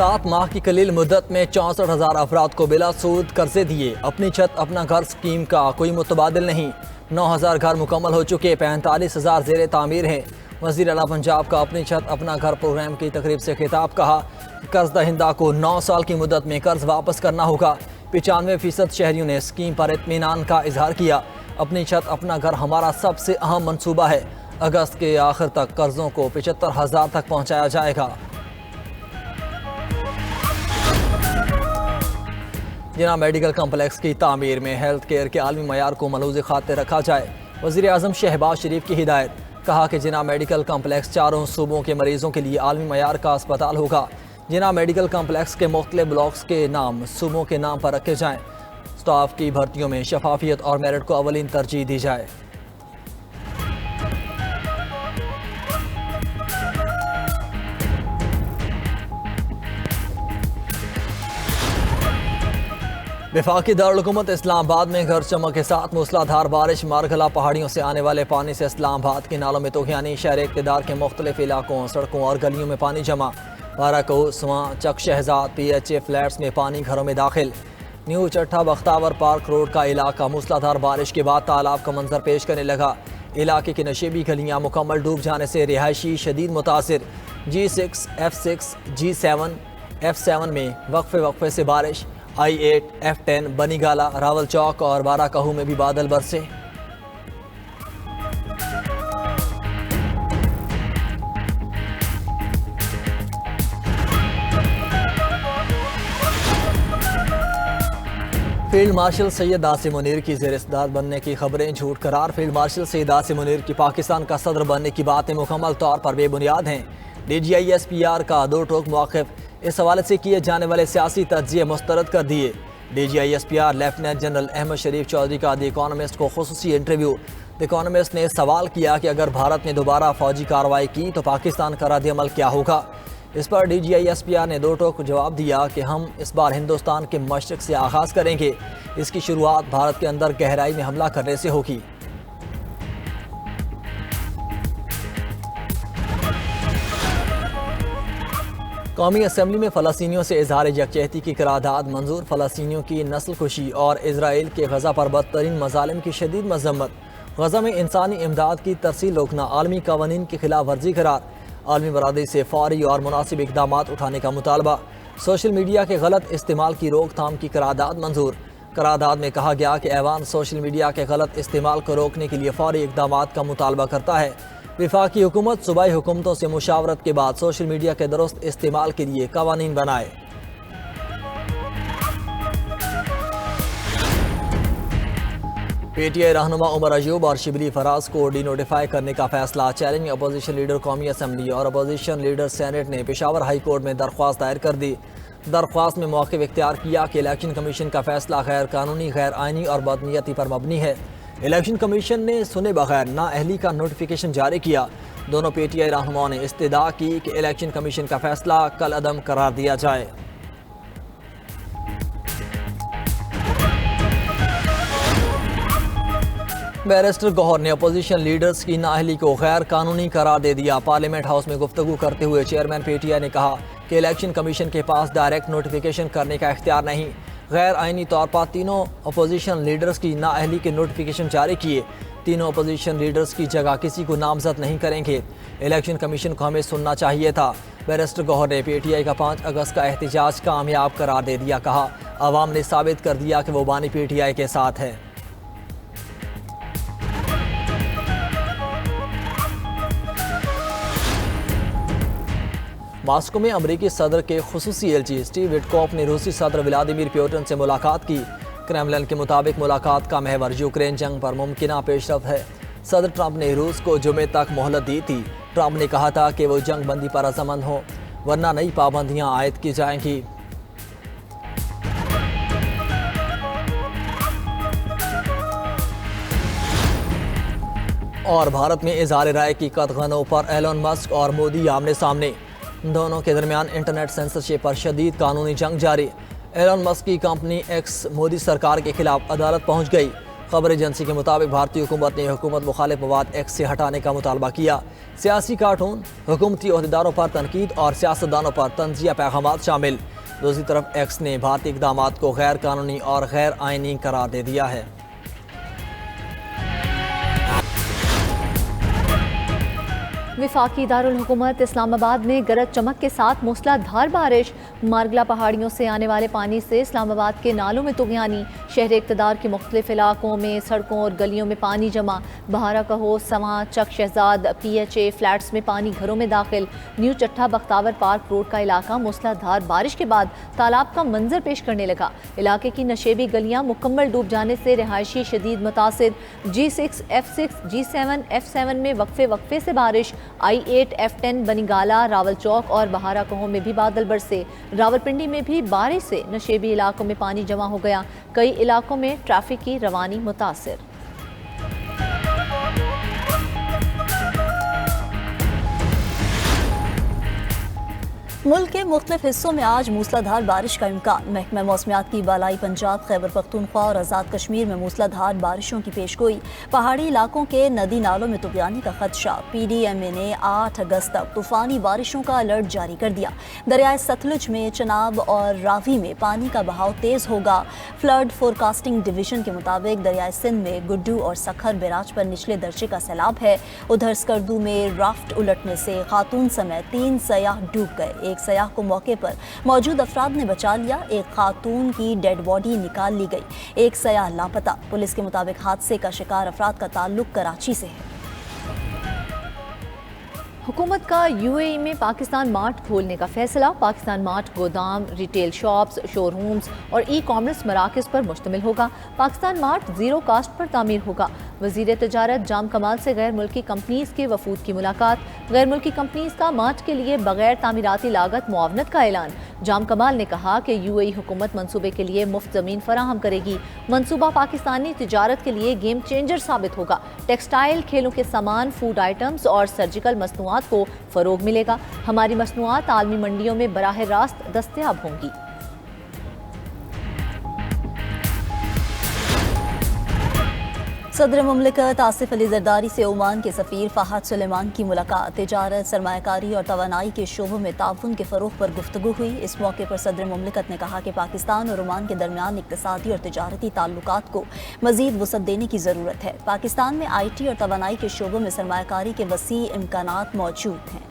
7 ماہ کی قلیل مدت میں 64,000 افراد کو بلا سود قرضے دیے۔ اپنی چھت اپنا گھر اسکیم کا کوئی متبادل نہیں۔ 9,000 گھر مکمل ہو چکے، 45,000 زیر تعمیر ہیں۔ وزیر اعلیٰ پنجاب کا اپنی چھت اپنا گھر پروگرام کی تقریب سے خطاب، کہا قرض دہندہ کو 9 سال کی مدت میں قرض واپس کرنا ہوگا۔ 95% شہریوں نے اسکیم پر اطمینان کا اظہار کیا۔ اپنی چھت اپنا گھر ہمارا سب سے اہم منصوبہ ہے۔ اگست کے آخر تک قرضوں کو 75,000 تک پہنچایا جائے گا۔ جناح میڈیکل کمپلیکس کی تعمیر میں ہیلتھ کیئر کے عالمی معیار کو ملحوظ خاطر رکھا جائے۔ وزیر اعظم شہباز شریف کی ہدایت، کہا کہ جناح میڈیکل کمپلیکس 4 صوبوں کے مریضوں کے لیے عالمی معیار کا اسپتال ہوگا۔ جناح میڈیکل کمپلیکس کے مختلف بلاکس کے نام صوبوں کے نام پر رکھے جائیں۔ سٹاف کی بھرتیوں میں شفافیت اور میرٹ کو اولین ترجیح دی جائے۔ وفاقی دارالحکومت اسلام آباد میں گرج چمک کے ساتھ موسلا دھار بارش، مارگلا پہاڑیوں سے آنے والے پانی سے اسلام آباد کے نالوں میں طغیانی۔ شہر اقتدار کے مختلف علاقوں، سڑکوں اور گلیوں میں پانی جمع۔ بارہ Kahu, Soan, Chak Shahzad, P H A flats میں پانی گھروں میں داخل۔ New Chattha Bakhtawar park road کا علاقہ موسلا دھار بارش کے بعد تالاب کا منظر پیش کرنے لگا۔ علاقے کی نشیبی گلیاں مکمل ڈوب جانے سے رہائشی شدید متاثر۔ G6، F6، G7، F7 میں وقفے سے بارش۔ I8، F10، بنی گالا، راول چوک اور بارہ کہو میں بھی بادل برسے۔ فیلڈ مارشل سید عاصم منیر کی زیر استداد بننے کی خبریں جھوٹ قرار۔ فیلڈ مارشل سید عاصم منیر کی پاکستان کا صدر بننے کی باتیں مکمل طور پر بے بنیاد ہیں۔ DGI-SPR کا 2 ٹوک موقف اس حوالے سے کیے جانے والے سیاسی تجزیے مسترد کر دیے۔ DGI-SPR لیفٹیننٹ جنرل احمد شریف چودھری کا دی اکانومسٹ کو خصوصی انٹرویو۔ دی اکانومسٹ نے سوال کیا کہ اگر بھارت نے دوبارہ فوجی کارروائی کی تو پاکستان کا رد عمل کیا ہوگا۔ اس پر DGI-SPR نے 2 ٹوک جواب دیا کہ ہم اس بار ہندوستان کے مشرق سے آغاز کریں گے۔ اس کی شروعات بھارت کے اندر گہرائی میں حملہ کرنے سے ہوگی۔ قومی اسمبلی میں فلسطینیوں سے اظہار یکجہتی کی قرارداد منظور۔ فلسطینیوں کی نسل کشی اور اسرائیل کے غزہ پر بدترین مظالم کی شدید مذمت۔ غزہ میں انسانی امداد کی ترسیل روکنا عالمی قوانین کی خلاف ورزی قرار۔ عالمی برادری سے فوری اور مناسب اقدامات اٹھانے کا مطالبہ۔ سوشل میڈیا کے غلط استعمال کی روک تھام کی قرارداد منظور۔ قرارداد میں کہا گیا کہ ایوان سوشل میڈیا کے غلط استعمال کو روکنے کے لیے فوری اقدامات کا مطالبہ کرتا ہے۔ وفاقی حکومت صوبائی حکومتوں سے مشاورت کے بعد سوشل میڈیا کے درست استعمال کے لیے قوانین بنائے۔ PTI رہنما عمر ایوب اور شبلی فراز کو ڈی نوٹیفائی کرنے کا فیصلہ چیلنج۔ اپوزیشن لیڈر قومی اسمبلی اور اپوزیشن لیڈر سینیٹ نے پشاور ہائی کورٹ میں درخواست دائر کر دی۔ درخواست میں موقف اختیار کیا کہ الیکشن کمیشن کا فیصلہ غیر قانونی، غیر آئینی اور بدنیتی پر مبنی ہے۔ الیکشن کمیشن نے سنے بغیر نااہلی کا نوٹیفیکیشن جاری کیا۔ دونوں PTI رہنماؤں نے استدعا کی کہ الیکشن کمیشن کا فیصلہ کالعدم قرار دیا جائے۔ بیرسٹر گوہر نے اپوزیشن لیڈرز کی نااہلی کو غیر قانونی قرار دے دیا۔ پارلیمنٹ ہاؤس میں گفتگو کرتے ہوئے چیئرمین PTI نے کہا کہ الیکشن کمیشن کے پاس ڈائریکٹ نوٹیفیکیشن کرنے کا اختیار نہیں۔ غیر آئینی طور پر تینوں اپوزیشن لیڈرز کی نااہلی کے نوٹیفیکیشن جاری کیے۔ تینوں اپوزیشن لیڈرز کی جگہ کسی کو نامزد نہیں کریں گے۔ الیکشن کمیشن کو ہمیں سننا چاہیے تھا۔ بیرسٹر گوہر نے PTI کا 5 اگست کا احتجاج کامیاب قرار دے دیا۔ کہا عوام نے ثابت کر دیا کہ وہ بانی PTI کے ساتھ ہے۔ ماسکو میں امریکی صدر کے خصوصی ایلچی اسٹیو وٹکوف نے روسی صدر ولادیمیر پیوٹن سے ملاقات کی۔ کریملن کے مطابق ملاقات کا محور یوکرین جنگ پر ممکنہ پیش رفت ہے۔ صدر ٹرمپ نے روس کو جمعے تک مہلت دی تھی۔ ٹرمپ نے کہا تھا کہ وہ جنگ بندی پر رضامند ہوں ورنہ نئی پابندیاں عائد کی جائیں گی۔ اور بھارت میں اظہار رائے کی قدغنوں پر ایلون مسک اور مودی آمنے سامنے۔ دونوں کے درمیان انٹرنیٹ سینسرشپ پر شدید قانونی جنگ جاری۔ ایلون مسک کی کمپنی ایکس مودی سرکار کے خلاف عدالت پہنچ گئی۔ خبر ایجنسی کے مطابق بھارتی حکومت نے حکومت مخالف مواد ایکٹ سے ہٹانے کا مطالبہ کیا۔ سیاسی کارٹون، حکومتی عہدیداروں پر تنقید اور سیاستدانوں پر طنزیہ پیغامات شامل۔ دوسری طرف ایکس نے بھارتی اقدامات کو غیر قانونی اور غیر آئینی قرار دے دیا ہے۔ وفاقی دارالحکومت اسلام آباد میں گرج چمک کے ساتھ موسلا دھار بارش، مارگلا پہاڑیوں سے آنے والے پانی سے اسلام آباد کے نالوں میں طغیانی، شہر اقتدار کے مختلف علاقوں میں سڑکوں اور گلیوں میں پانی جمع، بہارا Kahu, Soan, Chak Shahzad, P H A flats میں پانی گھروں میں داخل، new Chattha Bakhtawar park road کا علاقہ موسلا دھار بارش کے بعد تالاب کا منظر پیش کرنے لگا۔ علاقے کی نشیبی گلیاں مکمل ڈوب جانے سے رہائشی شدید متاثر۔ G6 F6 G7 F7 میں وقفے سے بارش، I8 F10 بنیگالہ، راول چوک اور بہارا کہو میں بھی بادل برسے۔ راولپنڈی میں بھی بارش سے نشیبی علاقوں میں پانی جمع ہو گیا، کئی علاقوں میں ٹریفک کی روانی متاثر۔ ملک کے مختلف حصوں میں آج موسلا دھار بارش کا امکان۔ محکمہ موسمیات کی بالائی پنجاب، خیبر پختونخوا اور آزاد کشمیر میں موسلا دھار بارشوں کی پیشگوئی۔ پہاڑی علاقوں کے ندی نالوں میں طغیانی کا خدشہ۔ پی ڈی ایم اے نے 8 اگست تک طوفانی بارشوں کا الرٹ جاری کر دیا۔ دریائے ستلج میں چناب اور راوی میں پانی کا بہاؤ تیز ہوگا۔ فلڈ فورکاسٹنگ ڈویژن کے مطابق دریائے سندھ میں گڈو اور سکھر بیراج پر نچلے درجے کا سیلاب ہے۔ ادھر اسکردو میں رافٹ الٹنے سے خاتون سمیت 3 سیاح ڈوب گئے۔ ایک سیاح کو موقع پر موجود افراد نے بچا لیا۔ ایک خاتون کی ڈیڈ باڈی نکال لی گئی۔ ایک سیاح لاپتہ۔ پولیس کے مطابق حادثے کا شکار افراد کا تعلق کراچی سے ہے۔ حکومت کا UAE میں پاکستان مارٹ کھولنے کا فیصلہ۔ پاکستان مارٹ گودام، ریٹیل شاپس، شو رومز اور ای کامرس مراکز پر مشتمل ہوگا۔ پاکستان مارٹ زیرو کاسٹ پر تعمیر ہوگا۔ وزیر تجارت جام کمال سے غیر ملکی کمپنیز کے وفود کی ملاقات۔ غیر ملکی کمپنیز کا مارٹ کے لیے بغیر تعمیراتی لاگت معاونت کا اعلان۔ جام کمال نے کہا کہ UAE حکومت منصوبے کے لیے مفت زمین فراہم کرے گی۔ منصوبہ پاکستانی تجارت کے لیے گیم چینجر ثابت ہوگا۔ ٹیکسٹائل، کھیلوں کے سامان، فوڈ آئٹمز اور سرجیکل مصنوعات کو فروغ ملے گا۔ ہماری مصنوعات عالمی منڈیوں میں براہ راست دستیاب ہوں گی۔ صدر مملکت آصف علی زرداری سے عمان کے سفیر فہد سلیمان کی ملاقات۔ تجارت، سرمایہ کاری اور توانائی کے شعبوں میں تعاون کے فروغ پر گفتگو ہوئی۔ اس موقع پر صدر مملکت نے کہا کہ پاکستان اور عمان کے درمیان اقتصادی اور تجارتی تعلقات کو مزید وسعت دینے کی ضرورت ہے۔ پاکستان میں IT اور توانائی کے شعبوں میں سرمایہ کاری کے وسیع امکانات موجود ہیں۔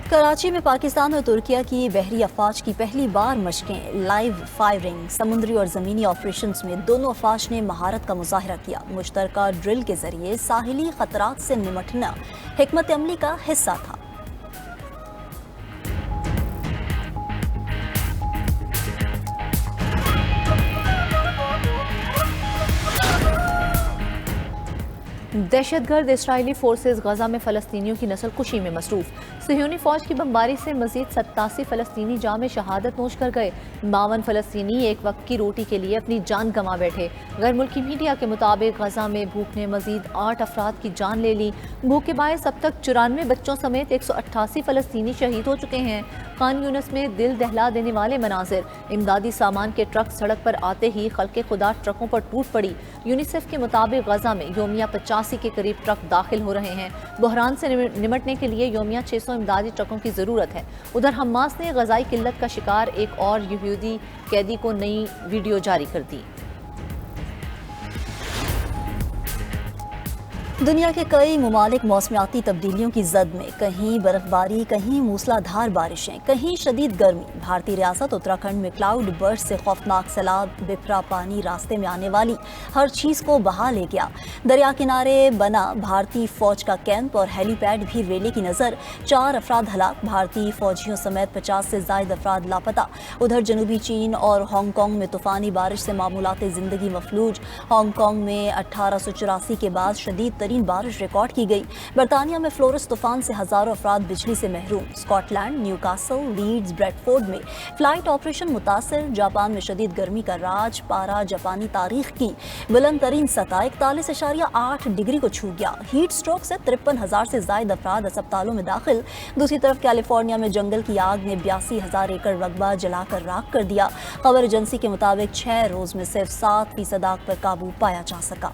کراچی میں پاکستان اور ترکیہ کی بحری افواج کی پہلی بار مشقیں، لائیو فائرنگ، سمندری اور زمینی آپریشنز میں دونوں افواج نے مہارت کا مظاہرہ کیا۔ مشترکہ ڈرل کے ذریعے ساحلی خطرات سے نمٹنا حکمت عملی کا حصہ تھا۔ دہشت گرد اسرائیلی فورسز غزہ میں فلسطینیوں کی نسل کشی میں مصروف۔ صہیونی فوج کی بمباری سے مزید 87 فلسطینی جام شہادت نوش کر گئے۔ 52 فلسطینی ایک وقت کی روٹی کے لیے اپنی جان گنوا بیٹھے۔ غیر ملکی میڈیا کے مطابق غزہ میں بھوک نے مزید 8 افراد کی جان لے لی۔ بھوک کے باعث اب تک 94 بچوں سمیت 188 فلسطینی شہید ہو چکے ہیں۔ خان یونس میں دل دہلا دینے والے مناظر، امدادی سامان کے ٹرک سڑک پر آتے ہی خلق خدا ٹرکوں پر ٹوٹ پڑی۔ یونیسیف کے مطابق غزہ میں یومیہ 85 کے قریب ٹرک داخل ہو رہے ہیں۔ بحران سے نمٹنے کے لیے یومیہ 600 امدادی ٹرکوں کی ضرورت ہے۔ ادھر حماس نے غذائی قلت کا شکار ایک اور یہودی قیدی کو نئی ویڈیو جاری کر دی۔ دنیا کے کئی ممالک موسمیاتی تبدیلیوں کی زد میں، کہیں برف باری، کہیں موسلا دھار بارشیں، کہیں شدید گرمی۔ بھارتی ریاست اتراکھنڈ میں کلاؤڈ برسٹ سے خوفناک سیلاب، بپھرا پانی راستے میں آنے والی ہر چیز کو بہا لے گیا۔ دریا کنارے بنا بھارتی فوج کا کیمپ اور ہیلی پیڈ بھی ریلے کی نظر۔ 4 افراد ہلاک، بھارتی فوجیوں سمیت 50 سے زائد افراد لاپتہ۔ ادھر جنوبی چین اور ہانگ کانگ میں طوفانی بارش سے معمولات زندگی مفلوج۔ ہانگ کانگ میں 1884 کے بعد شدید ترین ترین بارش ریکارڈ کی گئی۔ برطانیہ میں فلورس طوفان سے ہزاروں افراد بجلی سے محروم۔ Scotland, Newcastle, Leeds, Bradford میں فلائٹ آپریشن متاثر۔ جاپان میں شدید گرمی کا راج، پارا جاپانی تاریخ کی بلند ترین سطح 41.8 ڈگری کو چھو گیا۔ ہیٹ سٹروک سے 53,000 سے زائد افراد اسپتالوں میں داخل۔ دوسری طرف کیلیفورنیا میں جنگل کی آگ نے 82,000 ایکڑ رقبہ جلا کر راکھ کر دیا۔ خبر ایجنسی کے مطابق 6 روز میں صرف 7% آگ پر قابو پایا جا سکا۔